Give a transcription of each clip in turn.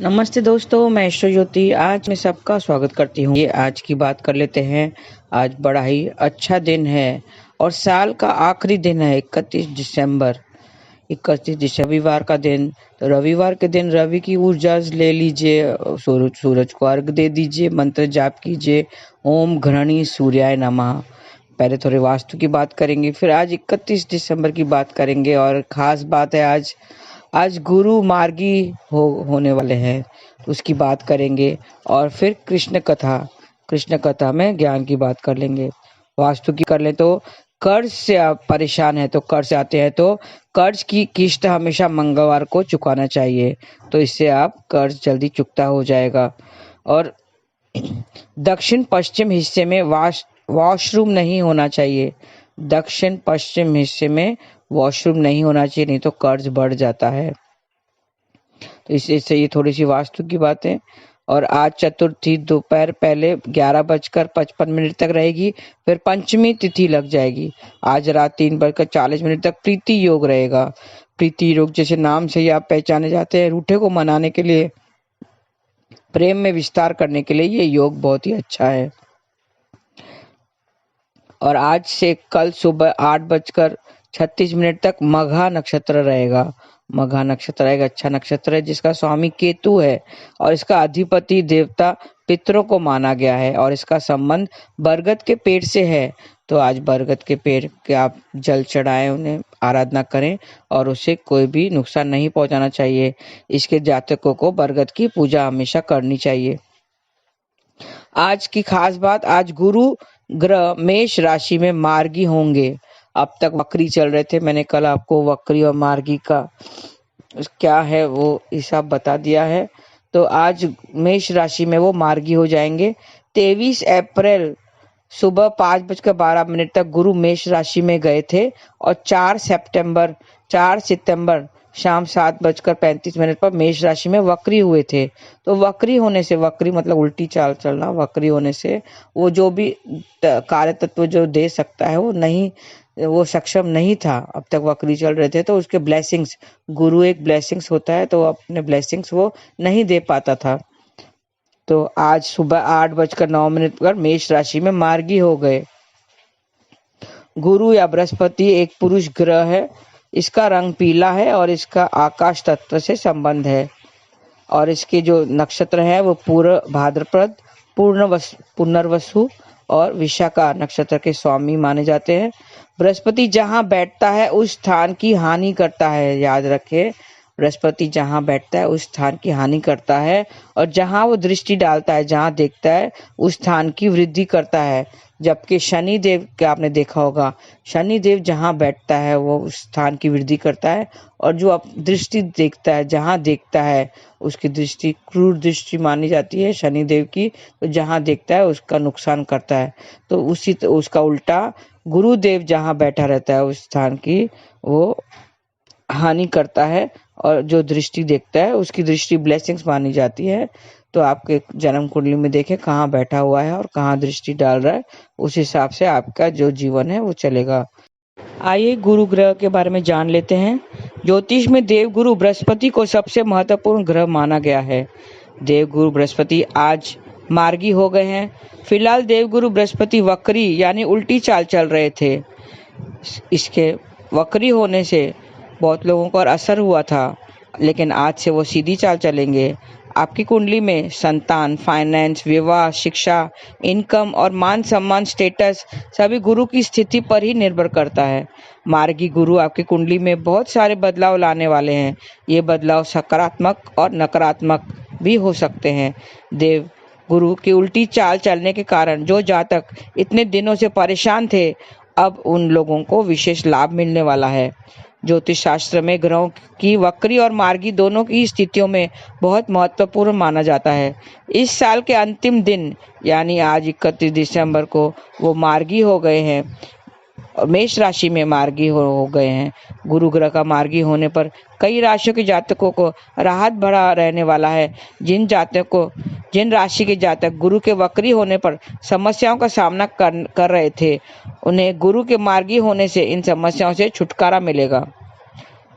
नमस्ते दोस्तों, मैं ईश्वर ज्योति आज मैं सबका स्वागत करती हूँ। ये आज की बात कर लेते हैं। आज बड़ा ही अच्छा दिन है और साल का आखिरी दिन है 31 दिसंबर। 31 दिसंबर रविवार का दिन। तो रविवार के दिन रवि की ऊर्जा ले लीजिए, सूरज को अर्घ दे दीजिए, मंत्र जाप कीजिए, ओम घृणी सूर्याय नमः। पहले थोड़े वास्तु की बात करेंगे, फिर आज 31 दिसंबर की बात करेंगे। और खास बात है, आज गुरु मार्गी होने वाले हैं, तो उसकी बात करेंगे। और फिर कृष्ण कथा में ज्ञान की बात कर लेंगे। वास्तु की कर ले तो कर्ज से आप परेशान हैं, तो कर्ज आते हैं तो कर्ज की किस्त हमेशा मंगलवार को चुकाना चाहिए, तो इससे आप कर्ज जल्दी चुकता हो जाएगा। और दक्षिण पश्चिम हिस्से में वॉशरूम नहीं होना चाहिए। दक्षिण पश्चिम हिस्से में वॉशरूम नहीं होना चाहिए, नहीं तो कर्ज बढ़ जाता है। तो इससे ये थोड़ी सी वास्तु की बातें। और आज चतुर्थी दोपहर पहले 11:55 तक रहेगी, फिर पंचमी तिथि लग जाएगी। आज रात 3:40 तक प्रीति योग रहेगा। प्रीति योग जैसे नाम से ही आप पहचाने जाते हैं, रूठे को मनाने के लिए, प्रेम में विस्तार करने के लिए ये योग बहुत ही अच्छा है। और आज से कल सुबह 8:36 तक मघा नक्षत्र रहेगा। मघा नक्षत्र एक अच्छा नक्षत्र है जिसका स्वामी केतु है और इसका अधिपति देवता पितरों को माना गया है और इसका संबंध बरगद के पेड़ से है। तो आज बरगद के पेड़ के आप जल चढ़ाएं, उन्हें आराधना करें और उसे कोई भी नुकसान नहीं पहुंचाना चाहिए। इसके जातकों को बरगद की पूजा हमेशा करनी चाहिए। आज की खास बात, आज गुरु ग्रह मेष राशि में मार्गी होंगे। अब तक वक्री चल रहे थे, मैंने कल आपको वक्री और मार्गी का क्या है वो हिसाब बता दिया है। तो आज मेष राशि में वो मार्गी हो जाएंगे। 23 अप्रैल सुबह 5:12 तक गुरु मेष राशि में गए थे और 4 सितंबर शाम 7:35 पर मेष राशि में वक्री हुए थे। तो वक्री होने से, वक्री मतलब उल्टी चाल चलना, वक्री होने से वो जो भी कार्य तत्व जो दे सकता है वो सक्षम नहीं था। अब तक वक्री चल रहे थे तो उसके ब्लेसिंग्स, गुरु एक ब्लेसिंग्स होता है, तो अपने ब्लेसिंग्स वो नहीं दे पाता था। तो आज सुबह 8:09 पर मेष राशि में मार्गी हो गए। गुरु या बृहस्पति एक पुरुष ग्रह है, इसका रंग पीला है और इसका आकाश तत्व से संबंध है। और इसके जो नक्षत्र है वो पूर्व भाद्रपद, पुनर्वसु और विशाखा नक्षत्र के स्वामी माने जाते हैं। बृहस्पति जहां बैठता है उस स्थान की हानि करता है, याद रखें। बृहस्पति जहां बैठता है उस स्थान की हानि करता है और जहां वो दृष्टि डालता है, जहां देखता है उस स्थान की वृद्धि करता है। जबकि शनि देव का आपने देखा होगा, शनि देव जहां बैठता है वो उस स्थान की वृद्धि करता है और जो आप दृष्टि देखता है, जहां देखता है उसकी दृष्टि क्रूर दृष्टि मानी जाती है शनि देव की। तो जहां देखता है उसका नुकसान करता है। तो उसका उल्टा गुरुदेव जहां बैठा रहता है उस स्थान की वो हानि करता है और जो दृष्टि देखता है उसकी दृष्टि ब्लेसिंग्स मानी जाती है। तो आपके जन्म कुंडली में देखें कहाँ बैठा हुआ है और कहाँ दृष्टि डाल रहा है, उस हिसाब से आपका जो जीवन है वो चलेगा। आइए गुरु ग्रह के बारे में जान लेते हैं। ज्योतिष में देवगुरु बृहस्पति को सबसे महत्वपूर्ण ग्रह माना गया है। देवगुरु बृहस्पति आज मार्गी हो गए हैं। फिलहाल देवगुरु बृहस्पति वक्री यानी उल्टी चाल चल रहे थे। इसके वक्री होने से बहुत लोगों को असर हुआ था, लेकिन आज से वो सीधी चाल चलेंगे। आपकी कुंडली में संतान, फाइनेंस, विवाह, शिक्षा, इनकम और मान सम्मान, स्टेटस सभी गुरु की स्थिति पर ही निर्भर करता है। मार्गी गुरु आपकी कुंडली में बहुत सारे बदलाव लाने वाले हैं। ये बदलाव सकारात्मक और नकारात्मक भी हो सकते हैं। देव गुरु की उल्टी चाल चलने के कारण जो जातक इतने दिनों से परेशान थे, अब उन लोगों को विशेष लाभ मिलने वाला है। ज्योतिष शास्त्र में ग्रहों की वक्री और मार्गी दोनों की स्थितियों में बहुत महत्वपूर्ण माना जाता है। इस साल के अंतिम दिन यानी आज 31 दिसंबर को वो मार्गी हो गए हैं और मेष राशि में मार्गी हो गए हैं। गुरु ग्रह का मार्गी होने पर कई राशियों के जातकों को राहत भरा रहने वाला है। जिन राशि के जातक गुरु के वक्री होने पर समस्याओं का सामना कर रहे थे, उन्हें गुरु के मार्गी होने से इन समस्याओं से छुटकारा मिलेगा।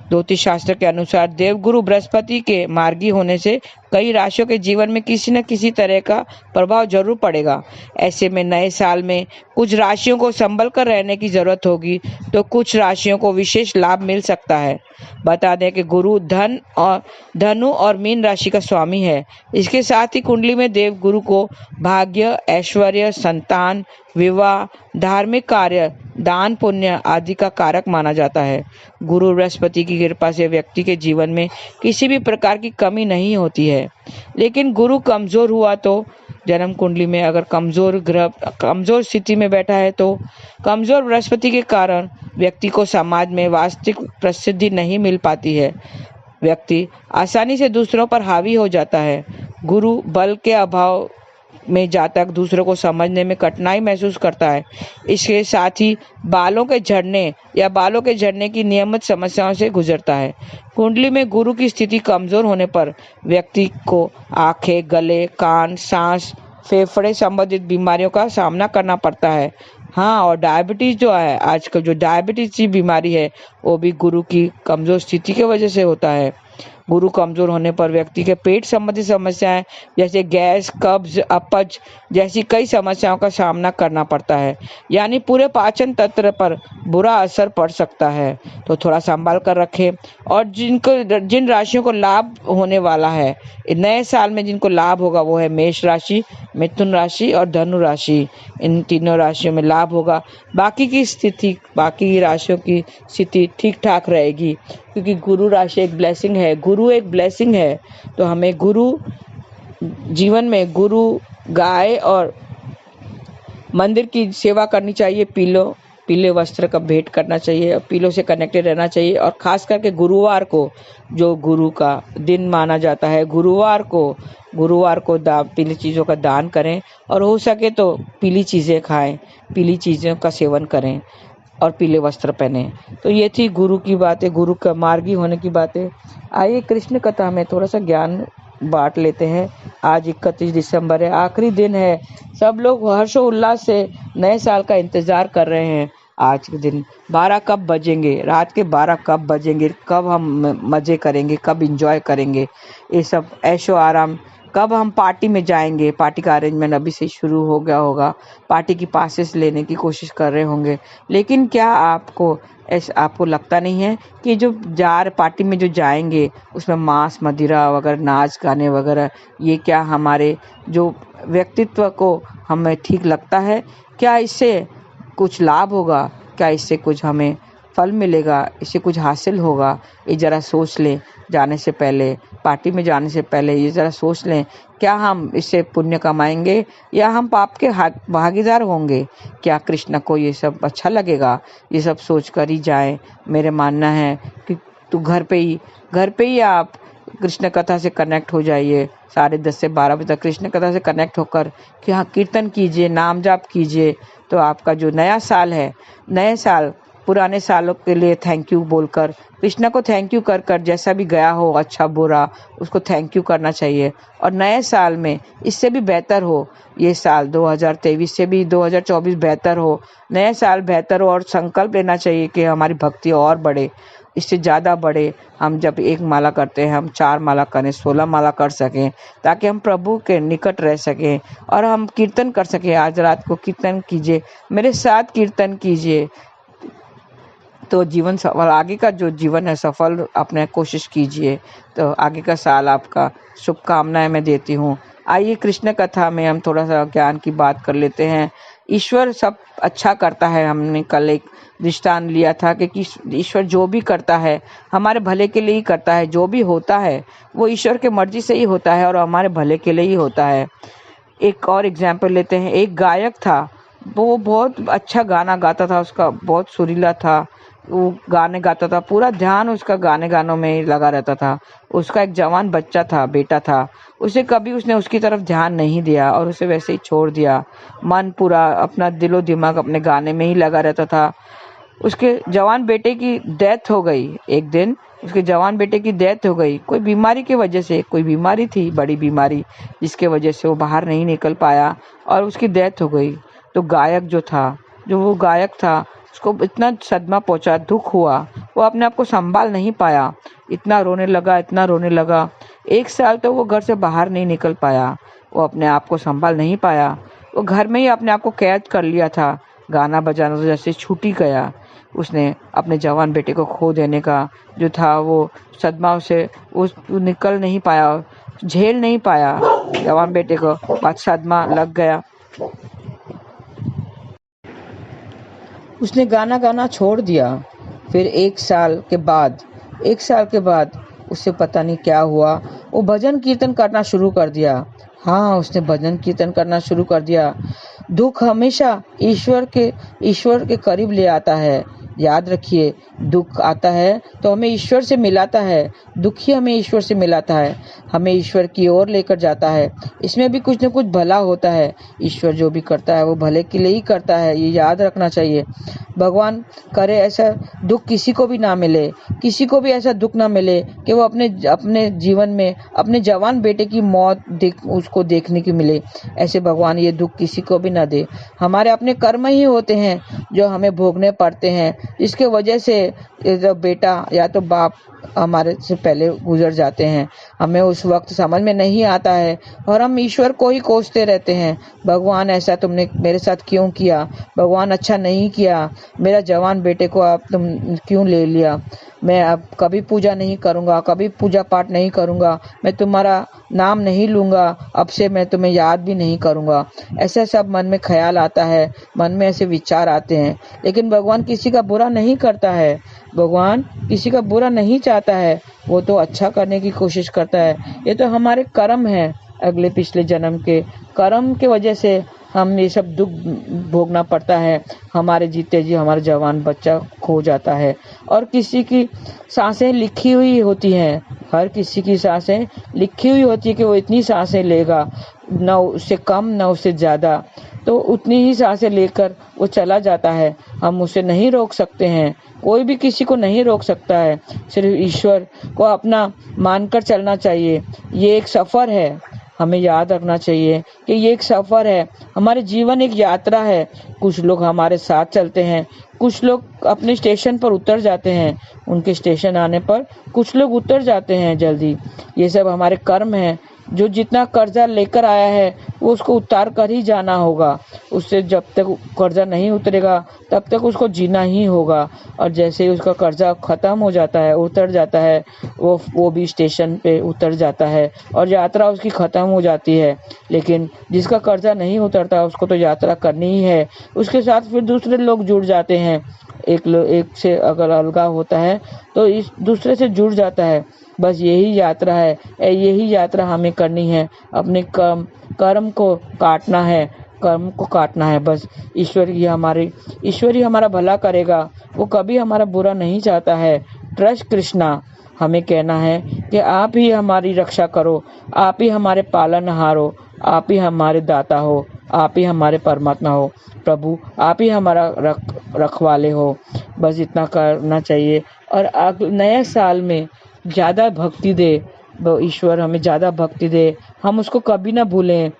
ज्योतिष शास्त्र के अनुसार देवगुरु बृहस्पति के मार्गी होने से कई राशियों के जीवन में किसी न किसी तरह का प्रभाव जरूर पड़ेगा। ऐसे में नए साल में कुछ राशियों को संभल कर रहने की जरूरत होगी, तो कुछ राशियों को विशेष लाभ मिल सकता है। बता दें कि गुरु धनु और मीन राशि का स्वामी है। इसके साथ ही कुंडली में देव गुरु को भाग्य, ऐश्वर्य, संतान, विवाह, धार्मिक कार्य, दान पुण्य आदि का कारक माना जाता है। गुरु बृहस्पति की कृपा से व्यक्ति के जीवन में किसी भी प्रकार की कमी नहीं होती है। लेकिन गुरु कमजोर हुआ तो जन्म कुंडली में अगर कमजोर ग्रह कमजोर स्थिति में बैठा है तो कमजोर बृहस्पति के कारण व्यक्ति को समाज में वास्तविक प्रसिद्धि नहीं मिल पाती है। व्यक्ति आसानी से दूसरों पर हावी हो जाता है। गुरु बल के अभाव में जातक दूसरों को समझने में कठिनाई महसूस करता है। इसके साथ ही बालों के झड़ने की नियमित समस्याओं से गुजरता है। कुंडली में गुरु की स्थिति कमजोर होने पर व्यक्ति को आंखें, गले, कान, सांस, फेफड़े संबंधित बीमारियों का सामना करना पड़ता है। हाँ, और डायबिटीज जो है, आजकल जो डायबिटीज की बीमारी है वो भी गुरु की कमजोर स्थिति की वजह से होता है। गुरु कमजोर होने पर व्यक्ति के पेट संबंधी समस्याएं जैसे गैस, कब्ज, अपच जैसी कई समस्याओं का सामना करना पड़ता है, यानी पूरे पाचन तंत्र पर बुरा असर पड़ सकता है। तो थोड़ा संभाल कर रखें। और जिन राशियों को लाभ होने वाला है नए साल में, जिनको लाभ होगा वो है मेष राशि, मिथुन राशि और धनु राशि। इन तीनों राशियों में लाभ होगा। बाकी राशियों की स्थिति ठीक ठाक रहेगी, क्योंकि गुरु राशि एक ब्लेसिंग है, गुरु एक ब्लेसिंग है। तो हमें जीवन में गुरु, गाय और मंदिर की सेवा करनी चाहिए। पीले वस्त्र का भेंट करना चाहिए और पीलों से कनेक्टेड रहना चाहिए। और खास करके गुरुवार को, जो गुरु का दिन माना जाता है, गुरुवार को पीली चीज़ों का दान करें और हो सके तो पीली चीज़ें खाएं, पीली चीज़ों का सेवन करें और पीले वस्त्र पहने। तो ये थी गुरु की बातें, गुरु का मार्गी होने की बातें। आइए कृष्ण कथा में थोड़ा सा ज्ञान बांट लेते हैं। आज 31 दिसंबर है, आखिरी दिन है। सब लोग हर्षोल्लास से नए साल का इंतजार कर रहे हैं। आज के दिन 12 कब बजेंगे, रात के 12 कब बजेंगे, कब हम मजे करेंगे, कब एंजॉय करेंगे, ये सब ऐशो आराम, कब हम पार्टी में जाएंगे। पार्टी का अरेंजमेंट अभी से शुरू हो गया होगा, पार्टी की पासेस लेने की कोशिश कर रहे होंगे। लेकिन क्या आपको लगता नहीं है कि जो पार्टी में जो जाएंगे उसमें मांस मदिरा वगैरह, नाच गाने वगैरह, ये क्या हमारे जो व्यक्तित्व को हमें ठीक लगता है? क्या इससे कुछ लाभ होगा? क्या इससे कुछ हमें फल मिलेगा? इससे कुछ हासिल होगा? ये ज़रा सोच लें। पार्टी में जाने से पहले ये ज़रा सोच लें, क्या हम इससे पुण्य कमाएंगे या हम पाप के भागीदार होंगे? क्या कृष्ण को ये सब अच्छा लगेगा? ये सब सोच कर ही जाएं। मेरे मानना है कि तू घर पे ही आप कृष्ण कथा से कनेक्ट हो जाइए। 10:30 से 12 बजे तक कृष्ण कथा से कनेक्ट होकर कि हाँ, कीर्तन कीजिए, नाम जाप कीजिए। तो आपका जो नया साल है, नए साल पुराने सालों के लिए थैंक यू बोलकर, कृष्णा को थैंक यू कर जैसा भी गया हो, अच्छा बुरा, उसको थैंक यू करना चाहिए। और नए साल में इससे भी बेहतर हो, ये साल 2023 से भी 2024 बेहतर हो, नए साल बेहतर हो। और संकल्प लेना चाहिए कि हमारी भक्ति और बढ़े, इससे ज़्यादा बढ़े। हम जब 1 माला करते हैं, हम 4 माला करें, 16 माला कर सकें, ताकि हम प्रभु के निकट रह सकें और हम कीर्तन कर सकें। आज रात को कीर्तन कीजिए, मेरे साथ कीर्तन कीजिए, तो जीवन सफल, आगे का जो जीवन है सफल अपने कोशिश कीजिए। तो आगे का साल आपका शुभकामनाएं मैं देती हूँ। आइए कृष्ण कथा में हम थोड़ा सा ज्ञान की बात कर लेते हैं। ईश्वर सब अच्छा करता है। हमने कल एक दृष्टांत लिया था कि ईश्वर जो भी करता है हमारे भले के लिए ही करता है। जो भी होता है वो ईश्वर के मर्जी से ही होता है और हमारे भले के लिए ही होता है। एक और एग्जाम्पल लेते हैं। एक गायक था, वो बहुत अच्छा गाना गाता था, उसका बहुत सुरीला था, वो गाने गाता था, पूरा ध्यान उसका गानों में ही लगा रहता था। उसका एक जवान बच्चा था, बेटा था, उसने उसकी तरफ ध्यान नहीं दिया और उसे वैसे ही छोड़ दिया। मन पूरा अपना दिलो दिमाग अपने गाने में ही लगा रहता था। उसके जवान बेटे की डेथ हो गई। एक दिन उसके जवान बेटे की डेथ हो गई, कोई बीमारी की वजह से। कोई बीमारी थी, बड़ी बीमारी, जिसके वजह से वो बाहर नहीं निकल पाया और उसकी डेथ हो गई। तो वो गायक था, उसको इतना सदमा पहुंचा, दुख हुआ, वो अपने आप को संभाल नहीं पाया, इतना रोने लगा। 1 साल तो वो घर से बाहर नहीं निकल पाया, वो अपने आप को संभाल नहीं पाया, वो घर में ही अपने आप को कैद कर लिया था। गाना बजाना तो जैसे छूट ही गया। उसने अपने जवान बेटे को खो देने का जो था वो सदमा से उस निकल नहीं पाया, झेल नहीं पाया। जवान बेटे को बाद सदमा लग गया। उसने गाना गाना छोड़ दिया। फिर 1 साल के बाद उससे पता नहीं क्या हुआ, वो भजन कीर्तन करना शुरू कर दिया। हाँ, उसने भजन कीर्तन करना शुरू कर दिया। दुख हमेशा ईश्वर के करीब ले आता है। याद रखिए, दुख आता है तो हमें ईश्वर से मिलाता है, दुख ही हमें ईश्वर से मिलाता है, हमें ईश्वर की ओर लेकर जाता है। इसमें भी कुछ न कुछ भला होता है। ईश्वर जो भी करता है वो भले के लिए ही करता है, ये याद रखना चाहिए। भगवान करे ऐसा दुख किसी को भी ना मिले, किसी को भी ऐसा दुख ना मिले कि वो अपने जीवन में अपने जवान बेटे की मौत उसको देखने की मिले। ऐसे भगवान ये दुख किसी को भी ना दे। हमारे अपने कर्म ही होते हैं जो हमें भोगने पड़ते हैं, इसके वजह से बेटा या तो बाप हमारे से पहले गुजर जाते हैं। हमें उस वक्त समझ में नहीं आता है और हम ईश्वर को ही कोसते रहते हैं। भगवान ऐसा तुमने मेरे साथ क्यों किया? भगवान अच्छा नहीं किया। मेरा जवान बेटे को आप तुम क्यों ले लिया? मैं अब कभी पूजा नहीं करूँगा, कभी पूजा पाठ नहीं करूँगा, मैं तुम्हारा नाम नहीं लूँगा, अब से मैं तुम्हें याद भी नहीं करूँगा। ऐसा सब मन में ख्याल आता है, मन में ऐसे विचार आते हैं। लेकिन भगवान किसी का बुरा नहीं करता है, भगवान किसी का बुरा नहीं चाहता है, वो तो अच्छा करने की कोशिश करता है। ये तो हमारे कर्म है, अगले पिछले जन्म के कर्म के वजह से हम ये सब दुख भोगना पड़ता है। हमारे जीते जी हमारा जवान बच्चा खो जाता है और किसी की सांसें लिखी हुई होती हैं, हर किसी की सांसें लिखी हुई होती है कि वो इतनी सांसें लेगा, न उससे कम न उससे ज़्यादा, तो उतनी ही सांसें लेकर वो चला जाता है। हम उसे नहीं रोक सकते हैं, कोई भी किसी को नहीं रोक सकता है, सिर्फ ईश्वर को अपना मानकर चलना चाहिए। ये एक सफ़र है, हमें याद रखना चाहिए कि ये एक सफ़र है, हमारे जीवन एक यात्रा है। कुछ लोग हमारे साथ चलते हैं, कुछ लोग अपने स्टेशन पर उतर जाते हैं, उनके स्टेशन आने पर कुछ लोग उतर जाते हैं जल्दी। ये सब हमारे कर्म हैं। जो जितना कर्जा लेकर आया है वो उसको उतार कर ही जाना होगा। उससे जब तक कर्जा नहीं उतरेगा तब तक उसको जीना ही होगा। और जैसे ही उसका कर्जा ख़त्म हो जाता है, उतर जाता है, वो भी स्टेशन पे उतर जाता है और यात्रा उसकी ख़त्म हो जाती है। लेकिन जिसका कर्जा नहीं उतरता उसको तो यात्रा करनी ही है। उसके साथ फिर दूसरे लोग जुड़ जाते हैं। एक से अगर अलगाव होता है तो इस दूसरे से जुड़ जाता है। बस यही यात्रा है, यही यात्रा हमें करनी है। अपने कर्म को काटना है, बस ईश्वर ही हमारा भला करेगा। वो कभी हमारा बुरा नहीं चाहता है। ट्रस्ट कृष्णा, हमें कहना है कि आप ही हमारी रक्षा करो, आप ही हमारे पालनहार हो, आप ही हमारे दाता हो, आप ही हमारे परमात्मा हो। प्रभु आप ही हमारा रखवाले हो। बस इतना करना चाहिए। और नए साल में ज़्यादा भक्ति दे, ईश्वर हमें ज़्यादा भक्ति दे, हम उसको कभी ना भूलें।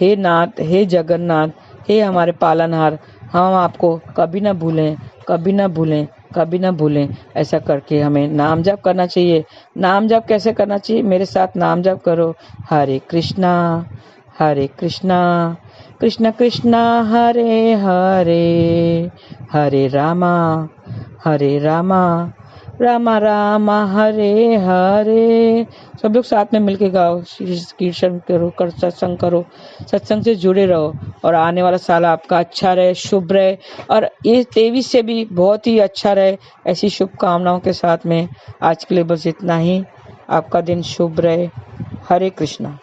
हे नाथ, हे जगन्नाथ, हे हमारे पालनहार, हम आपको कभी ना भूलें, कभी ना भूलें, कभी ना भूलें। ऐसा करके हमें नाम जप करना चाहिए। नाम जप कैसे करना चाहिए? मेरे साथ नाम जप करो। हरे कृष्णा कृष्ण कृष्ण हरे हरे, हरे रामा राम राम हरे हरे। सब लोग साथ में मिलके गाओ, कीर्तन करो, सत्संग करो, सत्संग से जुड़े रहो और आने वाला साल आपका अच्छा रहे, शुभ रहे और ये 23 से भी बहुत ही अच्छा रहे। ऐसी शुभकामनाओं के साथ में आज के लिए बस इतना ही। आपका दिन शुभ रहे। हरे कृष्णा।